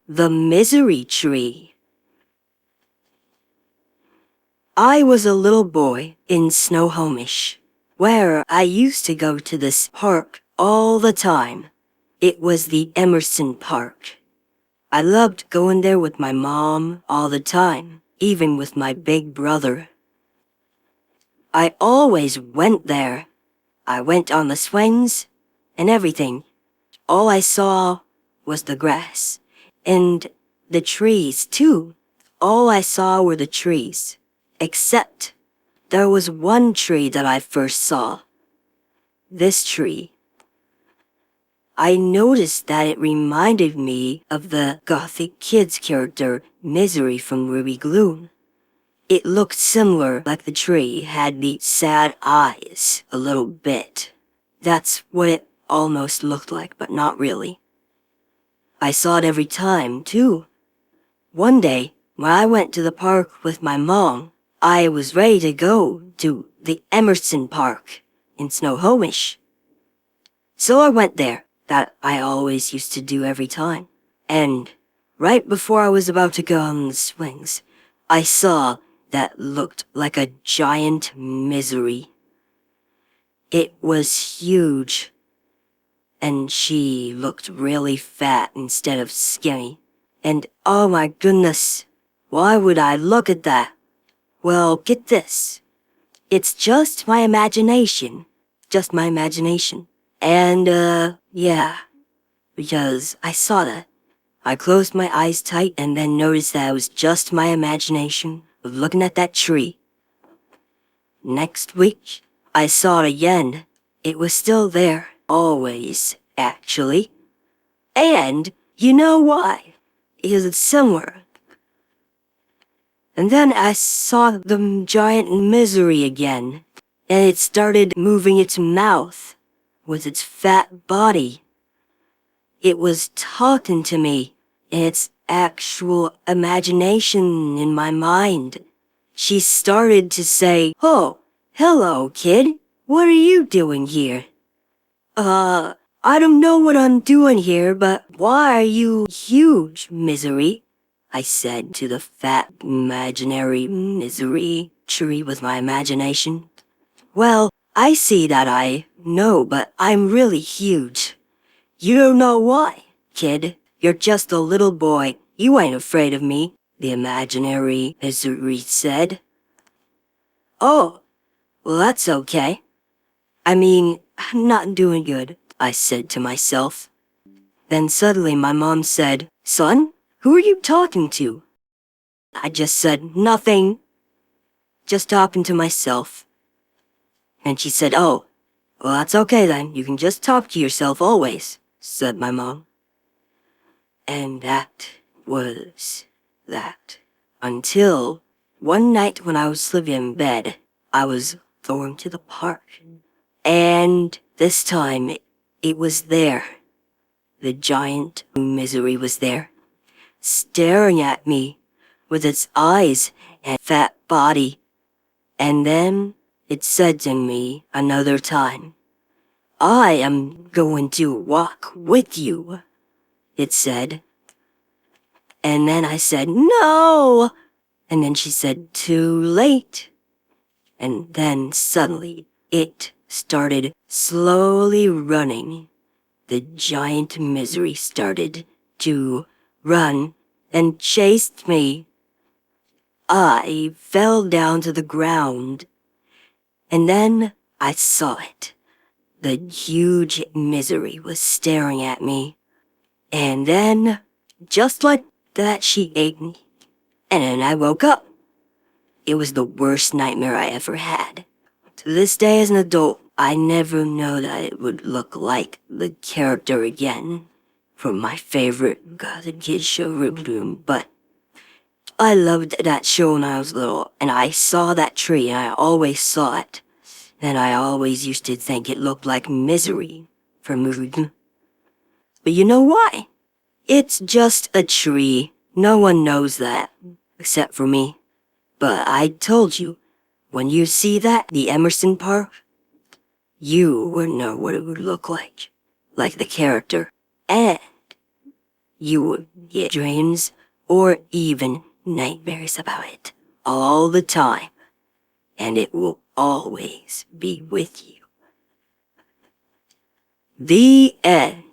The Misery Tree. I was a little boy in Snohomish, where I used to go to this park all the time. It was the Emerson Park. I loved going there with my mom all the time, even with my big brother. I always went there. I went on the swings and everything. All I saw was the grass. And the trees, too. All I saw were the trees. Except there was one tree that I first saw. This tree. I noticed that it reminded me of the Gothic Kids character Misery from Ruby Gloom. It looked similar, like the tree had the sad eyes a little bit. That's what it almost looked like, but not really. I saw it every time, too. One day, when I went to the park with my mom, I was ready to go to the Emerson Park in Snohomish. So I went there, that I always used to do every time. And right before I was about to go on the swings, I saw that looked like a giant misery. It was huge. And she looked really fat instead of skinny. And oh my goodness, why would I look at that? Well, get this. It's just my imagination. Just my imagination. And, yeah. Because I saw that. I closed my eyes tight and then noticed that it was just my imagination of looking at that tree. Next week, I saw it again. It was still there. Always, actually. And you know why? Because it's similar. And then I saw the giant misery again, and it started moving its mouth with its fat body. It was talking to me in its actual imagination in my mind. She started to say, "Oh, hello, kid. What are you doing here?" I don't know what I'm doing here, but why are you huge, Misery?" I said to the fat, imaginary misery tree with my imagination. "Well, I see that I know, but I'm really huge. You don't know why, kid. You're just a little boy. You ain't afraid of me," the imaginary misery said. "Oh, well, that's okay. I mean, I'm not doing good," I said to myself. Then suddenly my mom said, "Son, who are you talking to?" I just said, "Nothing. Just talking to myself." And she said, "Oh, well, that's okay then. You can just talk to yourself always," said my mom. And that was that. Until one night when I was sleeping in bed, I was going to the park. And this time, it was there. The giant misery was there, staring at me with its eyes and fat body. And then it said to me another time, "I am going to walk with you," it said. And then I said, "No!" And then she said, "Too late." And then suddenly it started slowly running. The giant misery started to run and chased me. I fell down to the ground. And then I saw it. The huge misery was staring at me. And then, just like that, she ate me. And then I woke up. It was the worst nightmare I ever had. To this day as an adult, I never know that it would look like the character again from my favorite Gothic Kids show, Ruby Gloom, but I loved that show when I was little, and I saw that tree, and I always saw it, and I always used to think it looked like Misery from Ruby Gloom. But you know why? It's just a tree. No one knows that, except for me. But I told you, when you see that, the Emerson Park, you would know what it would look like the character, and You will get dreams or even nightmares about it all the time, and it will always be with you. The end.